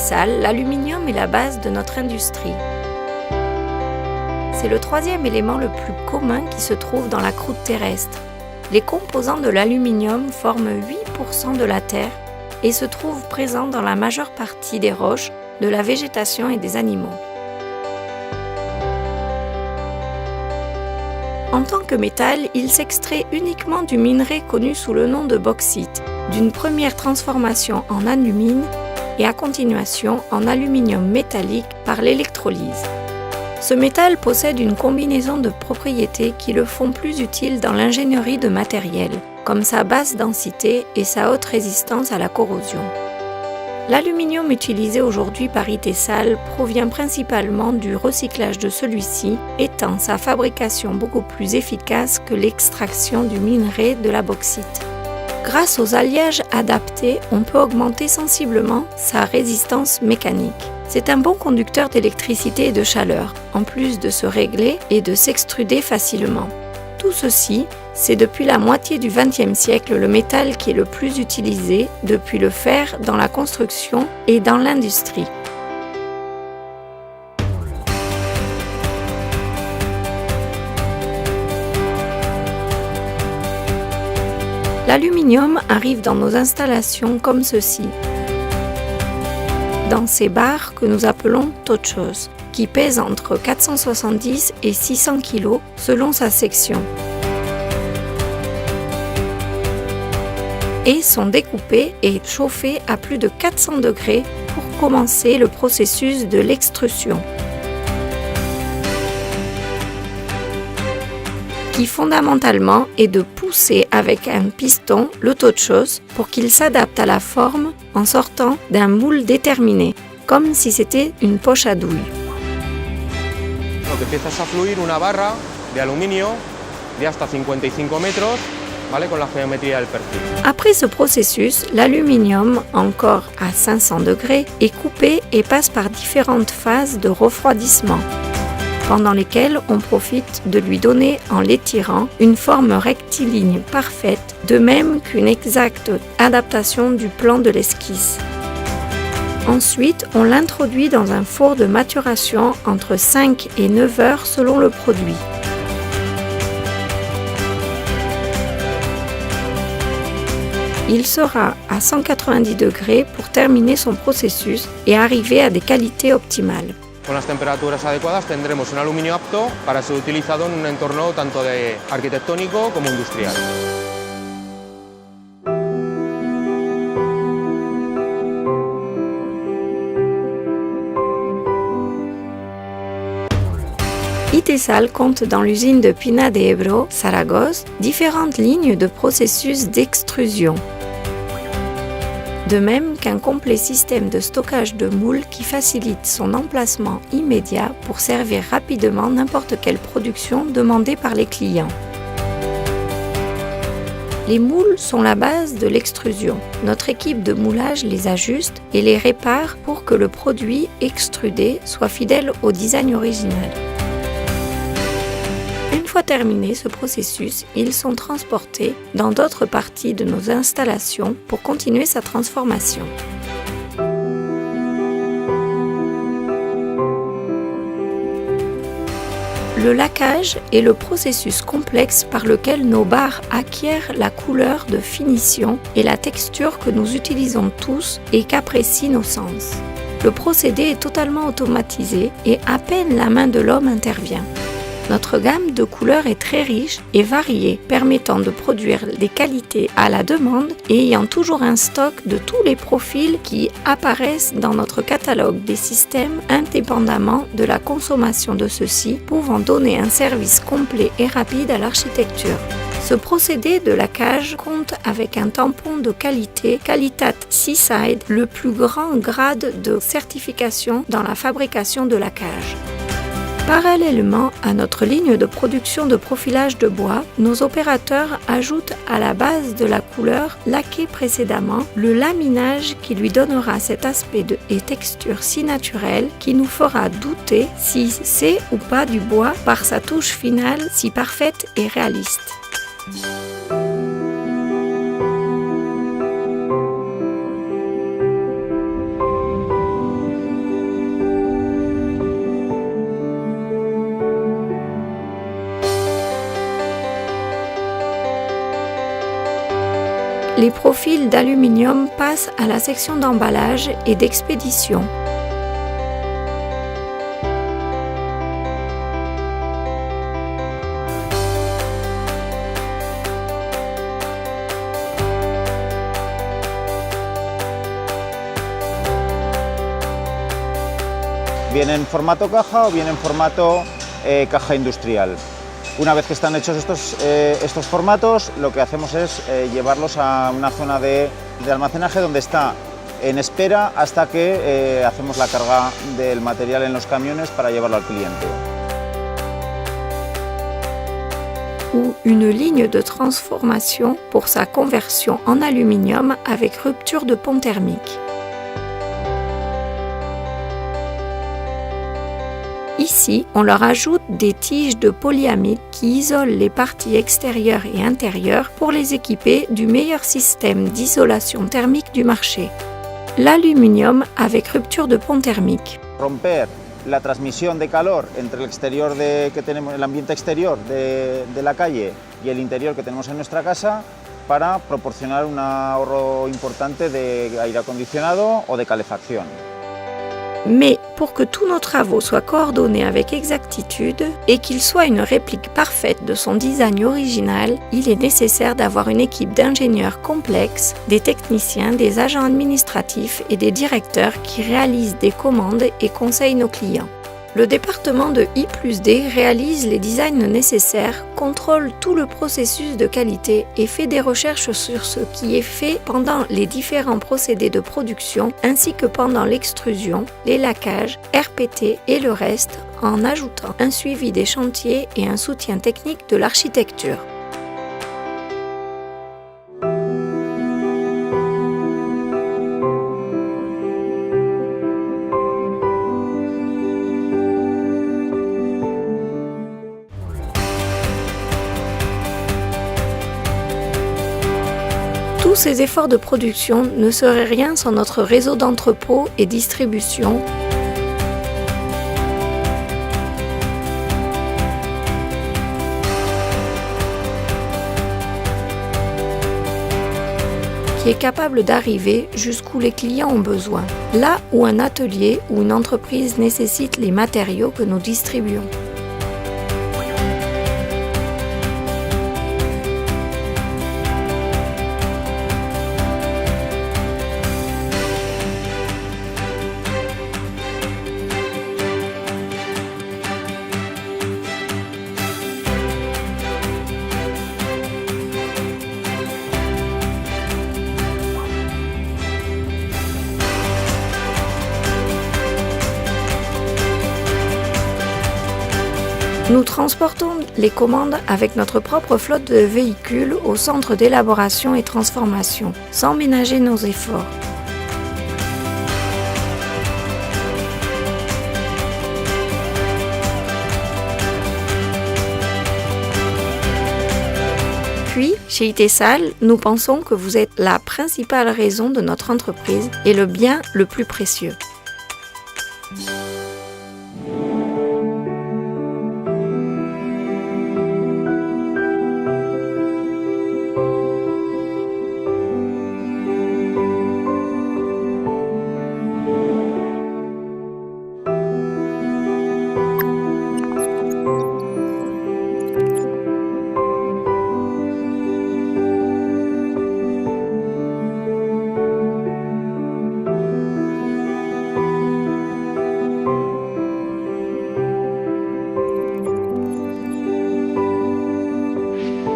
Itesal, l'aluminium est la base de notre industrie. C'est le troisième élément le plus commun qui se trouve dans la croûte terrestre. Les composants de l'aluminium forment 8% de la Terre et se trouvent présents dans la majeure partie des roches, de la végétation et des animaux. En tant que métal, il s'extrait uniquement du minerai connu sous le nom de bauxite, d'une première transformation en alumine et à continuation en aluminium métallique par l'électrolyse. Ce métal possède une combinaison de propriétés qui le font plus utile dans l'ingénierie de matériel, comme sa basse densité et sa haute résistance à la corrosion. L'aluminium utilisé aujourd'hui par Itesal provient principalement du recyclage de celui-ci, étant sa fabrication beaucoup plus efficace que l'extraction du minerai de la bauxite. Grâce aux alliages adaptés, on peut augmenter sensiblement sa résistance mécanique. C'est un bon conducteur d'électricité et de chaleur, en plus de se régler et de s'extruder facilement. Tout ceci, c'est depuis la moitié du XXe siècle le métal qui est le plus utilisé, depuis le fer dans la construction et dans l'industrie. L'aluminium arrive dans nos installations comme ceci, dans ces barres que nous appelons tochos, qui pèsent entre 470 et 600 kg selon sa section, et sont découpés et chauffés à plus de 400 degrés pour commencer le processus de l'extrusion, qui fondamentalement est de pousser avec un piston le tochos pour qu'il s'adapte à la forme en sortant d'un moule déterminé, comme si c'était une poche à douille. Donc empiezas a fluir una barra de aluminio de hasta 55 metros, ¿vale? Con la geometría del perfil. Après ce processus, l'aluminium, encore à 500 degrés, est coupé et passe par différentes phases de refroidissement, pendant lesquelles on profite de lui donner, en l'étirant, une forme rectiligne parfaite, de même qu'une exacte adaptation du plan de l'esquisse. Ensuite, on l'introduit dans un four de maturation entre 5 et 9 heures selon le produit. Il sera à 190 degrés pour terminer son processus et arriver à des qualités optimales. Con las temperaturas adecuadas tendremos un aluminio apto para ser utilizado en un entorno tanto de arquitectónico como industrial. Itesal compte dans l'usine de Pina de Ebro, Saragosse, différentes lignes de processus d'extrusion. De même qu'un complet système de stockage de moules qui facilite son emplacement immédiat pour servir rapidement n'importe quelle production demandée par les clients. Les moules sont la base de l'extrusion. Notre équipe de moulage les ajuste et les répare pour que le produit extrudé soit fidèle au design original. Une fois terminé ce processus, ils sont transportés dans d'autres parties de nos installations pour continuer sa transformation. Le laquage est le processus complexe par lequel nos barres acquièrent la couleur de finition et la texture que nous utilisons tous et qu'apprécient nos sens. Le procédé est totalement automatisé et à peine la main de l'homme intervient. Notre gamme de couleurs est très riche et variée, permettant de produire des qualités à la demande et ayant toujours un stock de tous les profils qui apparaissent dans notre catalogue des systèmes indépendamment de la consommation de ceux-ci, pouvant donner un service complet et rapide à l'architecture. Ce procédé de laquage compte avec un tampon de qualité Qualitat Seaside, le plus grand grade de certification dans la fabrication de laquage. Parallèlement à notre ligne de production de profilage de bois, nos opérateurs ajoutent à la base de la couleur laquée précédemment le laminage qui lui donnera cet aspect et texture si naturelle qui nous fera douter si c'est ou pas du bois par sa touche finale si parfaite et réaliste. les profils d'aluminium passent à la section d'emballage et d'expédition. Bien en formato caja o bien en formato caja industrial. Una vez que están hechos estos formatos, lo que hacemos es llevarlos a una zona de almacenaje donde está en espera hasta que hacemos la carga del material en los camiones para llevarlo al cliente. Ou une ligne de transformation pour sa conversion en aluminium avec rupture de pont thermique. Ici, on leur ajoute des tiges de polyamide qui isolent les parties extérieures et intérieures pour les équiper du meilleur système d'isolation thermique du marché. L'aluminium avec rupture de pont thermique. Romper la transmisión de calor entre el exterior que tenemos, el ambiente exterior de la calle y el interior que tenemos en nuestra casa para proporcionar un ahorro importante de aire acondicionado o de calefacción. Mais pour que tous nos travaux soient coordonnés avec exactitude et qu'ils soient une réplique parfaite de son design original, il est nécessaire d'avoir une équipe d'ingénieurs complexes, des techniciens, des agents administratifs et des directeurs qui réalisent des commandes et conseillent nos clients. Le département de I+D réalise les designs nécessaires, contrôle tout le processus de qualité et fait des recherches sur ce qui est fait pendant les différents procédés de production ainsi que pendant l'extrusion, les laquages, RPT et le reste en ajoutant un suivi des chantiers et un soutien technique de l'architecture. Tous ces efforts de production ne seraient rien sans notre réseau d'entrepôts et distribution, qui est capable d'arriver jusqu'où les clients ont besoin, là où un atelier ou une entreprise nécessite les matériaux que nous distribuons. Nous transportons les commandes avec notre propre flotte de véhicules au centre d'élaboration et transformation, sans ménager nos efforts. Puis, chez ITESAL, nous pensons que vous êtes la principale raison de notre entreprise et le bien le plus précieux.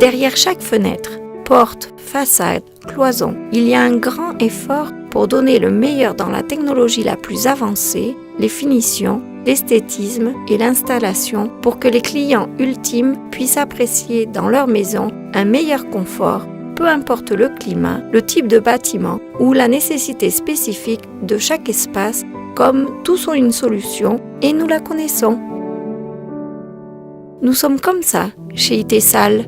Derrière chaque fenêtre, porte, façade, cloison, il y a un grand effort pour donner le meilleur dans la technologie la plus avancée, les finitions, l'esthétisme et l'installation pour que les clients ultimes puissent apprécier dans leur maison un meilleur confort, peu importe le climat, le type de bâtiment ou la nécessité spécifique de chaque espace, comme tous ont une solution et nous la connaissons. Nous sommes comme ça chez ITESAL.